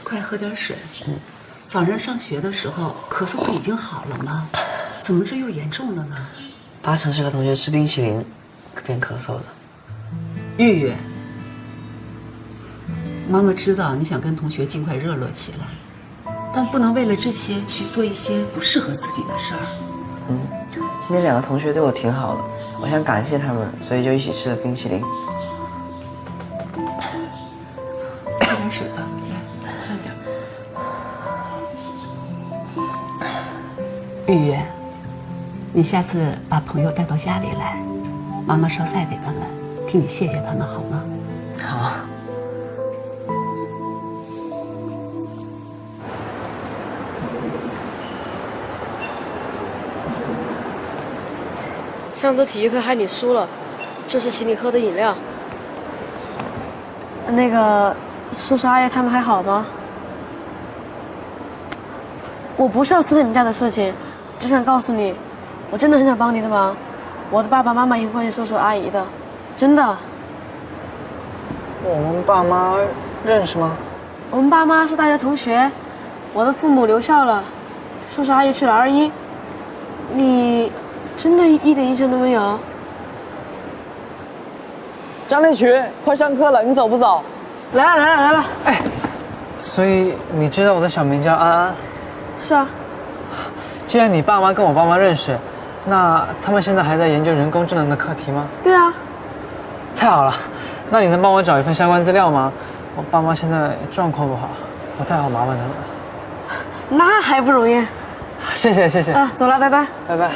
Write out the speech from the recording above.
快喝点水。早上上学的时候咳嗽不已经好了吗？怎么这又严重了呢？80%是和同学吃冰淇淋边咳嗽的。玉玉，妈妈知道你想跟同学尽快热络起来，但不能为了这些去做一些不适合自己的事儿。今天2个同学对我挺好的，我想感谢他们，所以就一起吃了冰淇淋。喝点水吧，来，慢点。玉玉，你下次把朋友带到家里来，妈妈烧菜给他们，替你谢谢他们好吗？好。上次体育课害你输了，这是请你喝的饮料。那个叔叔阿姨他们还好吗？我不是要撕你们家的事情，只想告诉你，我真的很想帮你的忙。我的爸爸妈妈也会欢迎叔叔阿姨的，真的。我们爸妈认识吗？我们爸妈是大学同学，我的父母留校了，叔叔阿姨去了R1。你真的一点印象都没有？张立群，快上课了，你走不走？来了来了来了。哎，所以你知道我的小名叫安安？是啊。既然你爸妈跟我爸妈认识，那他们现在还在研究人工智能的课题吗？对啊。太好了，那你能帮我找一份相关资料吗？我爸妈现在状况不好，不太好麻烦他们。那还不容易。谢谢谢谢。走了，拜拜。拜拜。